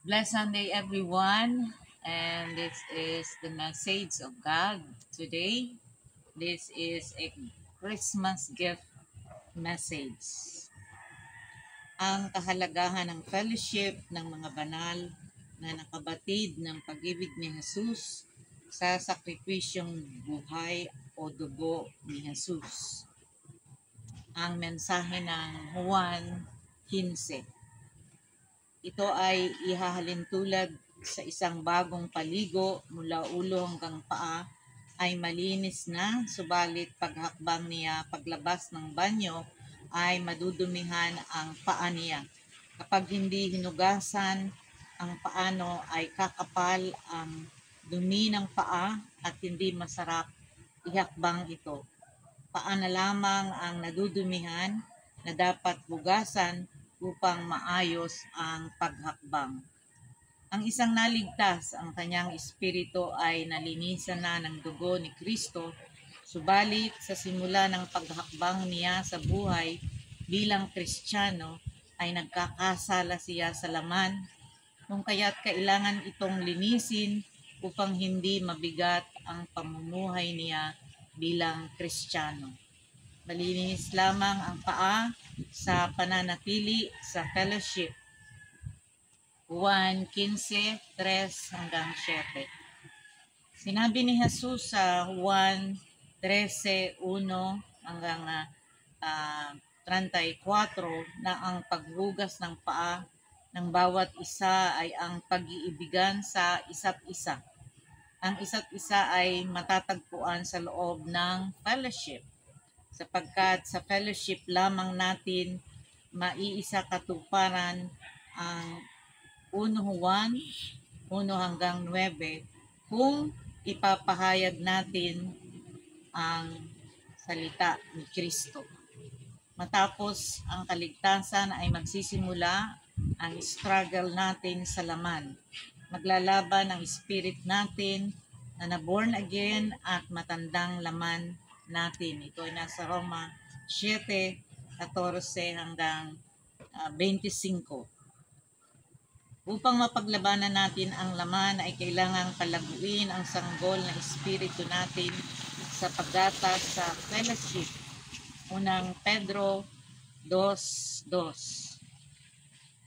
Blessed Sunday, everyone. And this is the message of God today. This is a Christmas gift message. Ang kahalagahan ng fellowship ng mga banal na nakabatid ng pag-ibig ni Jesus sa sakripisyong buhay o dugo ni Jesus. Ang mensahe ng Juan 15. Ito ay ihahalin tulad sa isang bagong paligo mula ulo hanggang paa ay malinis na, subalit paghakbang niya paglabas ng banyo ay madudumihan ang paa niya. Kapag hindi hinugasan ang paano ay kakapal ang dumi ng paa at hindi masarap ihakbang ito. Paa na lamang ang nadudumihan na dapat hugasan upang maayos ang paghakbang. Ang isang naligtas, ang kanyang espiritu ay nalinisan na ng dugo ni Kristo, subalit sa simula ng paghakbang niya sa buhay bilang Kristiyano ay nagkakasala siya sa laman, kung kaya't kailangan itong linisin upang hindi mabigat ang pamumuhay niya bilang Kristiyano. Malinis lamang ang paa sa pananatili sa fellowship. 1:15:3 hanggang 7. Sinabi ni Jesus sa 1:13:1 hanggang 34 na ang paghugas ng paa ng bawat isa ay ang pag-iibigan sa isa't isa. Ang isa't isa ay matatagpuan sa loob ng fellowship, sapagkat sa fellowship lamang natin maiisa katuparan ang 1 Juan 1 hanggang 9 kung ipapahayag natin ang salita ni Kristo. Matapos ang kaligtasan ay magsisimula ang struggle natin sa laman. Maglalaban ang spirit natin na born again at matandang laman natin. Ito ay nasa Roma 7:14 hanggang 25. Upang mapaglabanan natin ang laman ay kailangang palaguin ang sanggol na espiritu natin sa paggatas sa fellowship. Unang Pedro 2:2.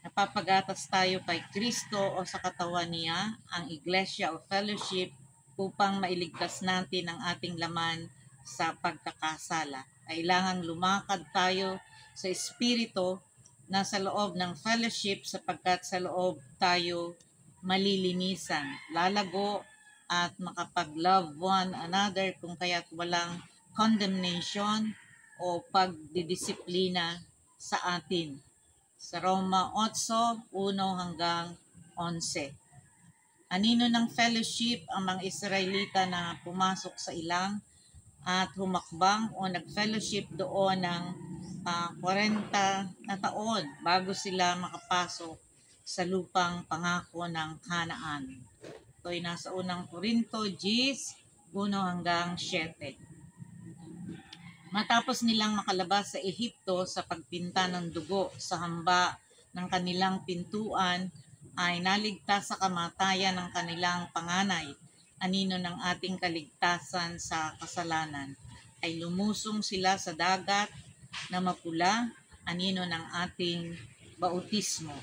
Napapagatas tayo kay Kristo o sa katawan niya, ang iglesia o fellowship, upang mailigtas natin ang ating laman sa pagkakasala. Kailangang lumakad tayo sa espiritu na sa loob ng fellowship, sapagkat sa loob tayo malilinisan, lalago at makapag-love one another, kung kaya't walang condemnation o pagdidisiplina sa atin. Sa Roma 8:1 hanggang 11. Anino ng fellowship ang mga Israelita na pumasok sa ilang at humakbang o nag-fellowship doon ng 40 na taon bago sila makapasok sa lupang pangako ng Kanaan. Ito ay nasa unang Korinto 10:1 hanggang 7. Matapos nilang makalabas sa Ehipto sa pagpinta ng dugo sa hamba ng kanilang pintuan, ay naligtas sa kamatayan ng kanilang panganay. Anino ng ating kaligtasan sa kasalanan ay lumusong sila sa dagat na mapula, anino ng ating bautismo,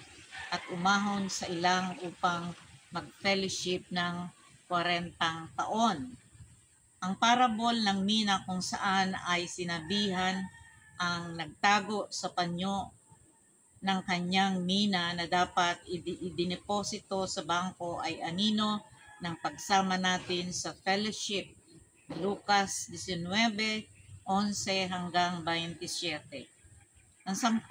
at umahon sa ilang upang mag-fellowship ng 40 taon. Ang parabol ng mina kung saan ay sinabihan ang nagtago sa panyo ng kanyang mina na dapat idineposito sa bangko ay anino ng pagsama natin sa fellowship. Lucas 19:11 hanggang 27. Ang 10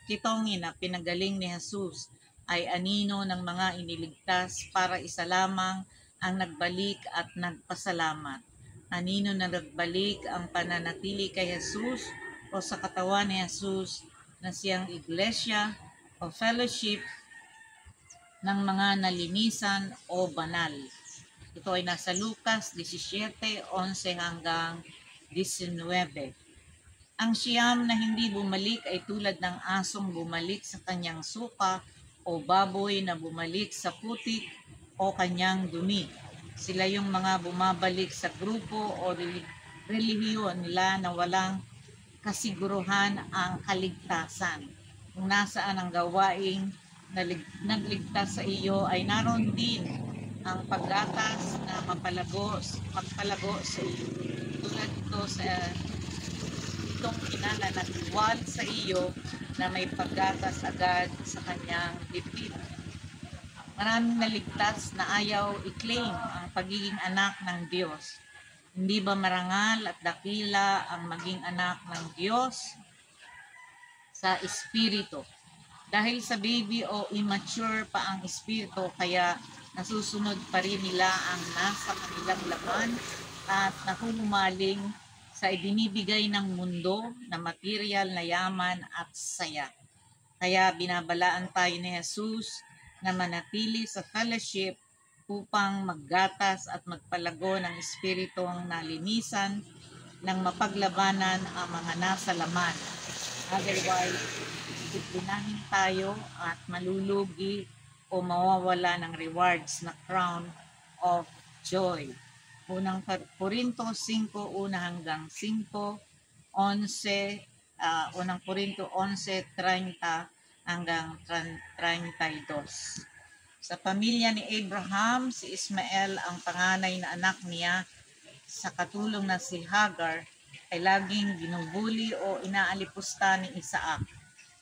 kitongin na pinagaling ni Jesus ay anino ng mga iniligtas para isa lamang ang nagbalik at nagpasalamat. Anino na nagbalik ang pananatili kay Jesus o sa katawan ni Jesus na siyang iglesia o fellowship ng mga nalinisan o banal. Ito ay nasa Lucas 17:11 hanggang 19. Ang siyam na hindi bumalik ay tulad ng asong bumalik sa kanyang suka o baboy na bumalik sa putik o kanyang dumi. Sila yung mga bumabalik sa grupo o relihiyon nila na walang kasiguruhan ang kaligtasan. Kung nasaan ang gawaing nagligtas sa iyo ay naroon din ang paggatas na magpalago sa iyo. Tulad ito sa itong inananagwal sa iyo na may paggatas agad sa kanyang dibdib. Maraming naligtas na ayaw i-claim ang pagiging anak ng Diyos. Hindi ba marangal at dakila ang maging anak ng Diyos sa espiritu? Dahil sa baby o immature pa ang espiritu, kaya nasusunod pa rin nila ang nasa kanilang laman at nahuhumaling sa ibinibigay ng mundo na material na yaman at saya. Kaya binabalaan tayo ni Jesus na manatili sa fellowship upang maggatas at magpalago ng espiritong nalinisan ng mapaglabanan ang mga nasa laman. Otherwise, disiplinahin tayo at malulugi o mawawala ng rewards na crown of joy. Unang Korinto 5, 1 hanggang 5, 11, unang Korinto 11:30 hanggang 32. Sa pamilya ni Abraham, si Ismael ang panganay na anak niya. Sa katulong na si Hagar ay laging binubuli o inaalipusta ni Isaac,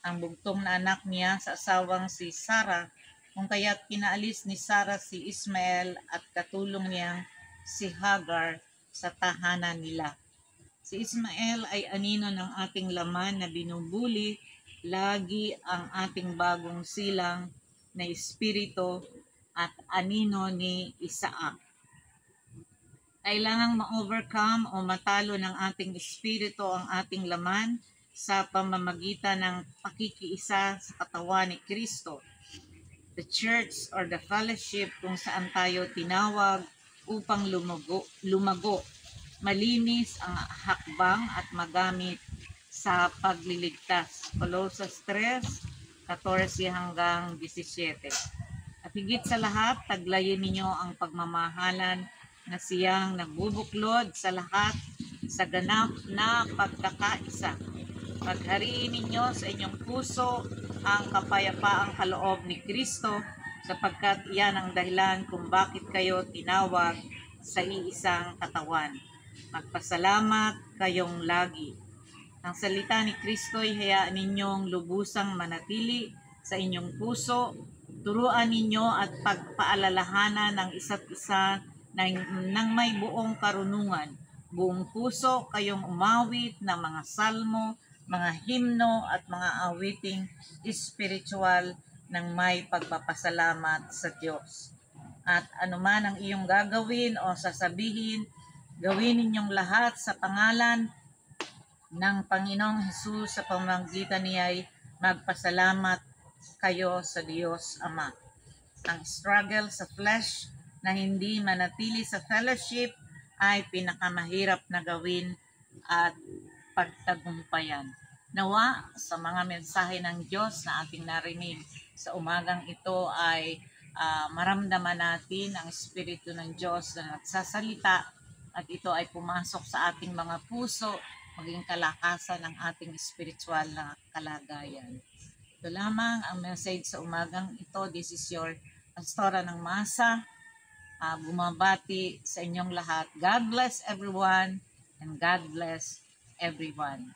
ang bugtong na anak niya sa asawang si Sarah, kung kaya't pinaalis ni Sarah si Ismael at katulong niyang si Hagar sa tahanan nila. Si Ismael ay anino ng ating laman na binubuli, lagi ang ating bagong silang na espiritu at anino ni Isaac. Kailangang ma-overcome o matalo ng ating espiritu ang ating laman sa pamamagitan ng pakikiisa sa katawan ni Kristo. The church or the fellowship kung saan tayo tinawag upang lumago, malinis ang hakbang at magamit sa pagliligtas. Colossus 3:14 hanggang 17. At higit sa lahat, taglayin ninyo ang pagmamahalan na siyang nagbubuklod sa lahat sa ganap na pagkakaisa. Paghariin ninyo sa inyong puso ang kapayapaang kaloob ni Kristo, sapagkat iyan ang dahilan kung bakit kayo tinawag sa iisang katawan. Magpasalamat kayong lagi. Ang salita ni Kristo ay hayaan ninyong lubusang manatili sa inyong puso. Turuan ninyo at pagpaalalahanan ng isa't isa ng may buong karunungan. Buong puso kayong umawit ng mga salmo, mga himno at mga awiting espiritual ng may pagpapasalamat sa Diyos. At anuman ang iyong gagawin o sasabihin, gawin ninyong lahat sa pangalan ng Panginoong Hesus, sa pamamagitan niya ay magpasalamat kayo sa Diyos Ama. Ang struggle sa flesh na hindi manatili sa fellowship ay pinakamahirap na gawin at pagtagumpayan. Nawa sa mga mensahe ng Diyos na ating narinig sa umagang ito ay maramdaman natin ang Espiritu ng Diyos na nagsasalita at ito ay pumasok sa ating mga puso, maging kalakasan ng ating spiritual na kalagayan. Ito lamang ang message sa umagang ito. This is your Pastora ng Masa. Bumabati sa inyong lahat. God bless everyone and God bless everyone.